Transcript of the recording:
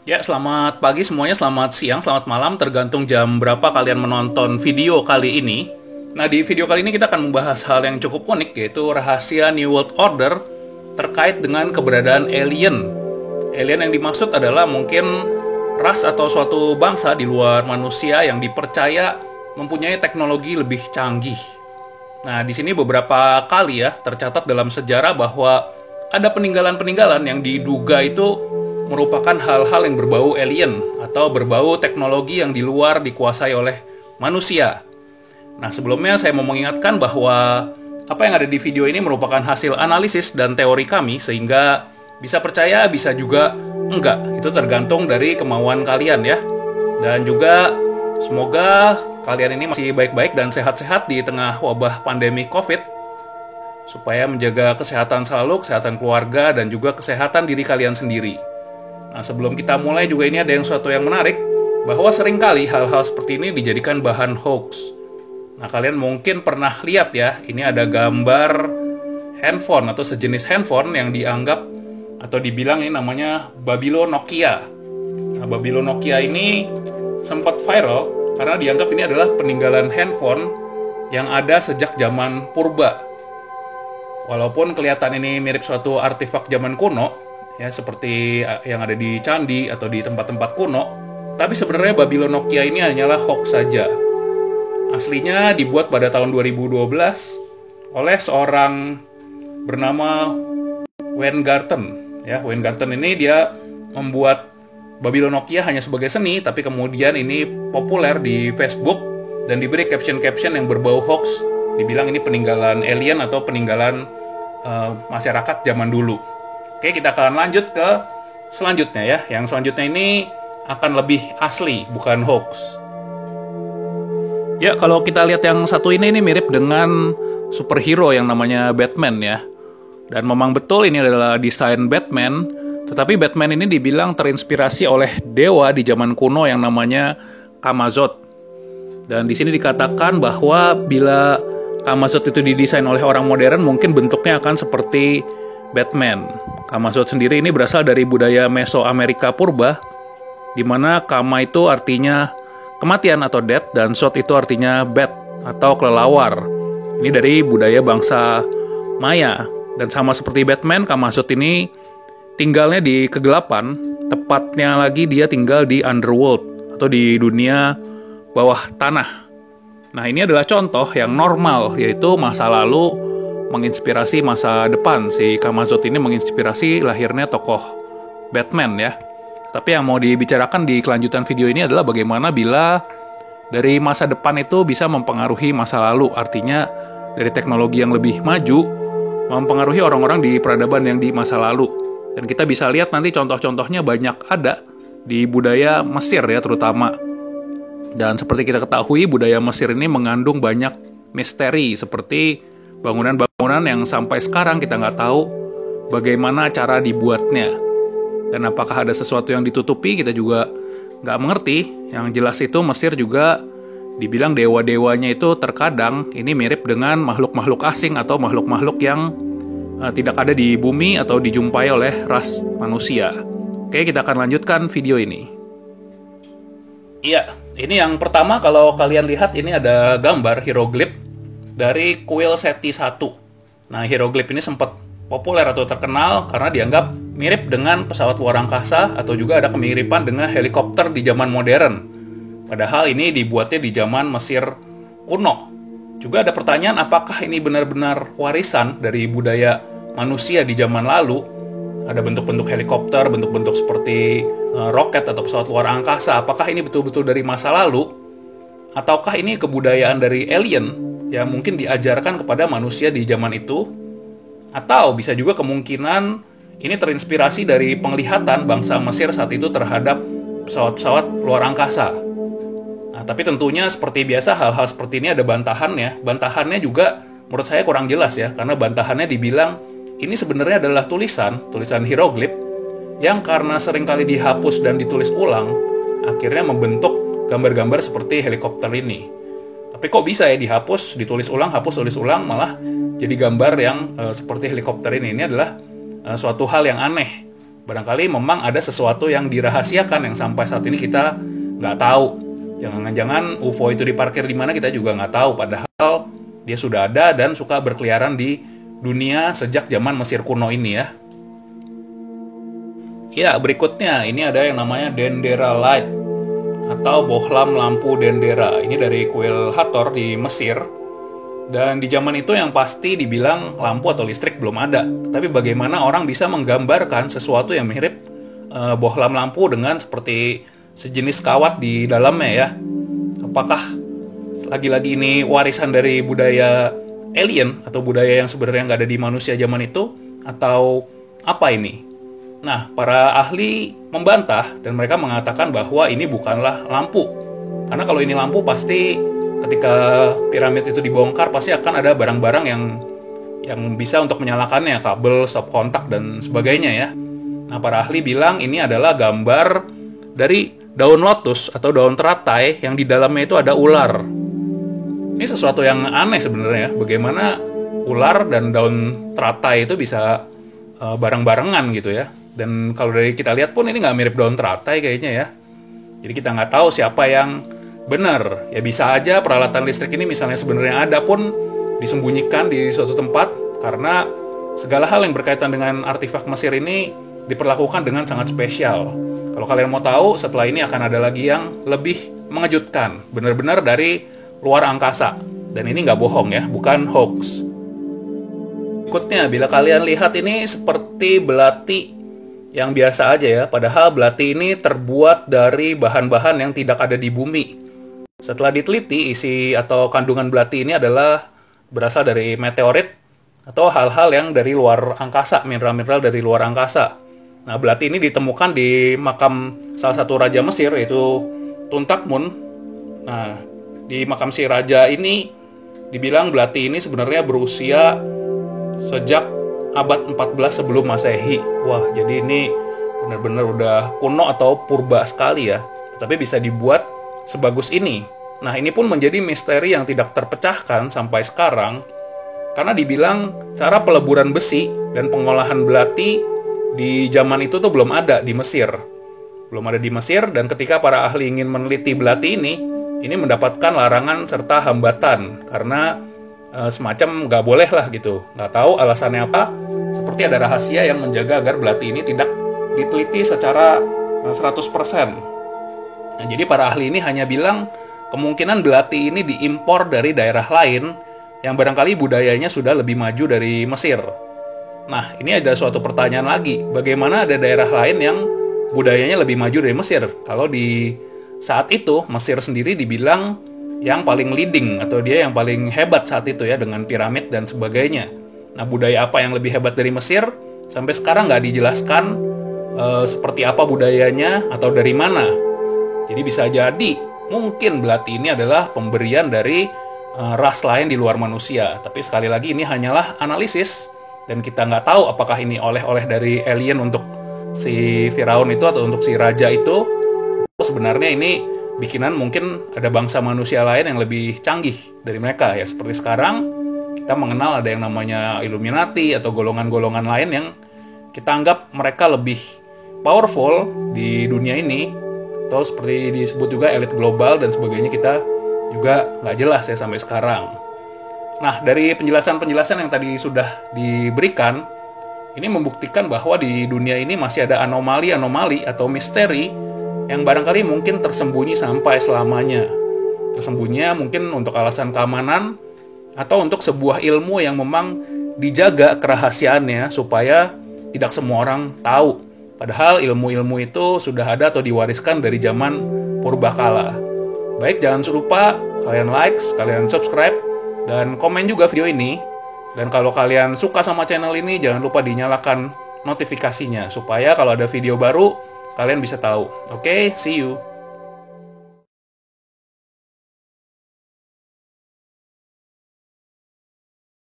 Ya, selamat pagi semuanya, selamat siang, selamat malam, tergantung jam berapa kalian menonton video kali ini. Nah, di video kali ini kita akan membahas hal yang cukup unik, yaitu rahasia New World Order terkait dengan keberadaan alien. Alien yang dimaksud adalah mungkin ras atau suatu bangsa di luar manusia yang dipercaya mempunyai teknologi lebih canggih. Nah, di sini beberapa kali ya tercatat dalam sejarah bahwa ada peninggalan-peninggalan yang diduga itu merupakan hal-hal yang berbau alien atau berbau teknologi yang di luar dikuasai oleh manusia. Nah, sebelumnya saya mau mengingatkan bahwa apa yang ada di video ini merupakan hasil analisis dan teori kami, sehingga bisa percaya, bisa juga enggak. Itu tergantung dari kemauan kalian ya. Dan juga semoga kalian ini masih baik-baik dan sehat-sehat di tengah wabah pandemi COVID, supaya menjaga kesehatan selalu, kesehatan keluarga, dan juga kesehatan diri kalian sendiri. Nah, sebelum kita mulai juga ini ada sesuatu yang menarik, bahwa seringkali hal-hal seperti ini dijadikan bahan hoax. Nah, kalian mungkin pernah lihat ya, ini ada gambar handphone atau sejenis handphone yang dianggap atau dibilang ini namanya Babylon Nokia. Nah, Babylon Nokia ini sempat viral karena dianggap ini adalah peninggalan handphone yang ada sejak zaman purba. Walaupun kelihatan ini mirip suatu artefak zaman kuno, ya seperti yang ada di candi atau di tempat-tempat kuno, tapi sebenarnya Babylon Nokia ini hanyalah hoax saja. Aslinya dibuat pada tahun 2012 oleh seorang bernama Weingarten. Ya, Weingarten ini dia membuat Babylon Nokia hanya sebagai seni, tapi kemudian ini populer di Facebook dan diberi caption-caption yang berbau hoax. Dibilang ini peninggalan alien atau peninggalan masyarakat zaman dulu. Oke, kita akan lanjut ke selanjutnya ya. Yang selanjutnya ini akan lebih asli, bukan hoax. Ya, kalau kita lihat yang satu ini mirip dengan superhero yang namanya Batman ya. Dan memang betul ini adalah desain Batman, tetapi Batman ini dibilang terinspirasi oleh dewa di zaman kuno yang namanya Kamazot. Dan di sini dikatakan bahwa bila Kamazot itu didesain oleh orang modern, mungkin bentuknya akan seperti Batman. Kamazot sendiri ini berasal dari budaya Mesoamerika purba, di mana Kama itu artinya kematian atau death, dan Zot itu artinya bat atau kelelawar. Ini dari budaya bangsa Maya. Dan sama seperti Batman, Kamazot ini tinggalnya di kegelapan, tepatnya lagi dia tinggal di underworld atau di dunia bawah tanah. Nah, ini adalah contoh yang normal, yaitu masa lalu menginspirasi masa depan. Si Kamazot ini menginspirasi lahirnya tokoh Batman ya. Tapi yang mau dibicarakan di kelanjutan video ini adalah bagaimana bila dari masa depan itu bisa mempengaruhi masa lalu. Artinya dari teknologi yang lebih maju mempengaruhi orang-orang di peradaban yang di masa lalu. Dan kita bisa lihat nanti contoh-contohnya banyak ada di budaya Mesir ya terutama. Dan seperti kita ketahui, budaya Mesir ini mengandung banyak misteri seperti bangunan-bangunan yang sampai sekarang kita nggak tahu bagaimana cara dibuatnya. Dan apakah ada sesuatu yang ditutupi, kita juga nggak mengerti. Yang jelas itu Mesir juga dibilang dewa-dewanya itu terkadang ini mirip dengan makhluk-makhluk asing atau makhluk-makhluk yang tidak ada di bumi atau dijumpai oleh ras manusia. Oke, kita akan lanjutkan video ini. Iya, ini yang pertama kalau kalian lihat ini ada gambar hieroglif dari kuil Seti I. Nah, hieroglif ini sempat populer atau terkenal karena dianggap mirip dengan pesawat luar angkasa atau juga ada kemiripan dengan helikopter di zaman modern. Padahal ini dibuatnya di zaman Mesir kuno. Juga ada pertanyaan apakah ini benar-benar warisan dari budaya manusia di zaman lalu. Ada bentuk-bentuk helikopter, bentuk-bentuk seperti roket atau pesawat luar angkasa. Apakah ini betul-betul dari masa lalu? Ataukah ini kebudayaan dari alien yang mungkin diajarkan kepada manusia di zaman itu? Atau bisa juga kemungkinan ini terinspirasi dari penglihatan bangsa Mesir saat itu terhadap pesawat-pesawat luar angkasa. Nah, tapi tentunya seperti biasa hal-hal seperti ini ada bantahannya. Bantahannya juga menurut saya kurang jelas ya, karena bantahannya dibilang ini sebenarnya adalah tulisan hieroglif yang karena seringkali dihapus dan ditulis ulang, akhirnya membentuk gambar-gambar seperti helikopter ini. Tapi kok bisa ya dihapus, ditulis ulang, hapus, tulis ulang, malah jadi gambar yang seperti helikopter ini. Ini adalah suatu hal yang aneh. Barangkali memang ada sesuatu yang dirahasiakan yang sampai saat ini kita nggak tahu. Jangan-jangan UFO itu diparkir di mana kita juga nggak tahu. Padahal dia sudah ada dan suka berkeliaran di dunia sejak zaman Mesir kuno ini ya. Ya, berikutnya ini ada yang namanya Dendera Light atau bohlam lampu Dendera. Ini dari kuil Hathor di Mesir. Dan di zaman itu yang pasti dibilang lampu atau listrik belum ada. Tapi bagaimana orang bisa menggambarkan sesuatu yang mirip bohlam lampu dengan seperti sejenis kawat di dalamnya ya. Apakah lagi-lagi ini warisan dari budaya alien atau budaya yang sebenarnya nggak ada di manusia zaman itu? Atau apa ini? Nah, para ahli membantah dan mereka mengatakan bahwa ini bukanlah lampu. Karena kalau ini lampu pasti ketika piramid itu dibongkar pasti akan ada barang-barang yang bisa untuk menyalakannya, kabel, stop kontak dan sebagainya ya. Nah, para ahli bilang ini adalah gambar dari daun lotus atau daun teratai yang di dalamnya itu ada ular. Ini sesuatu yang aneh sebenarnya, bagaimana ular dan daun teratai itu bisa bareng-barengan gitu ya. Dan kalau dari kita lihat pun ini nggak mirip daun teratai kayaknya ya. Jadi kita nggak tahu siapa yang benar. Ya bisa aja peralatan listrik ini misalnya sebenarnya ada pun disembunyikan di suatu tempat karena segala hal yang berkaitan dengan artefak Mesir ini diperlakukan dengan sangat spesial. Kalau kalian mau tahu, setelah ini akan ada lagi yang lebih mengejutkan, benar-benar dari luar angkasa. Dan ini nggak bohong ya, bukan hoax. Berikutnya, bila kalian lihat ini seperti belati yang biasa aja ya, padahal belati ini terbuat dari bahan-bahan yang tidak ada di bumi. Setelah diteliti, isi atau kandungan belati ini adalah berasal dari meteorit atau hal-hal yang dari luar angkasa, mineral-mineral dari luar angkasa. Nah, belati ini ditemukan di makam salah satu raja Mesir, yaitu Tutankhamun. Nah, di makam si raja ini dibilang belati ini sebenarnya berusia sejak abad 14 sebelum Masehi. Wah, jadi ini benar-benar udah kuno atau purba sekali ya. Tetapi bisa dibuat sebagus ini. Nah, ini pun menjadi misteri yang tidak terpecahkan sampai sekarang. Karena dibilang cara peleburan besi dan pengolahan belati di zaman itu tuh belum ada di Mesir. Belum ada di Mesir, dan ketika para ahli ingin meneliti belati ini mendapatkan larangan serta hambatan. Karena semacam nggak boleh lah gitu. Nggak tahu alasannya apa, seperti ada rahasia yang menjaga agar belati ini tidak diteliti secara 100%. Nah, jadi para ahli ini hanya bilang kemungkinan belati ini diimpor dari daerah lain yang barangkali budayanya sudah lebih maju dari Mesir. Nah, ini ada suatu pertanyaan lagi. Bagaimana ada daerah lain yang budayanya lebih maju dari Mesir? Kalau di saat itu, Mesir sendiri dibilang yang paling leading, atau dia yang paling hebat saat itu ya, dengan piramid dan sebagainya. Nah, budaya apa yang lebih hebat dari Mesir? Sampai sekarang nggak dijelaskan seperti apa budayanya atau dari mana. Jadi bisa jadi, mungkin belati ini adalah pemberian dari ras lain di luar manusia. Tapi sekali lagi, ini hanyalah analisis. Dan kita nggak tahu apakah ini oleh-oleh dari alien untuk si Firaun itu atau untuk si raja itu. Sebenarnya ini bikinan mungkin ada bangsa manusia lain yang lebih canggih dari mereka ya. Seperti sekarang kita mengenal ada yang namanya Illuminati atau golongan-golongan lain yang kita anggap mereka lebih powerful di dunia ini. Atau seperti disebut juga elit global dan sebagainya, kita juga nggak jelas ya sampai sekarang. Nah, dari penjelasan-penjelasan yang tadi sudah diberikan, ini membuktikan bahwa di dunia ini masih ada anomali-anomali atau misteri yang barangkali mungkin tersembunyi sampai selamanya. Tersembunyinya mungkin untuk alasan keamanan atau untuk sebuah ilmu yang memang dijaga kerahasiaannya supaya tidak semua orang tahu. Padahal ilmu-ilmu itu sudah ada atau diwariskan dari zaman purbakala. Baik, jangan lupa kalian like, kalian subscribe, dan komen juga video ini. Dan kalau kalian suka sama channel ini, jangan lupa dinyalakan notifikasinya supaya kalau ada video baru kalian bisa tahu. Oke, see you.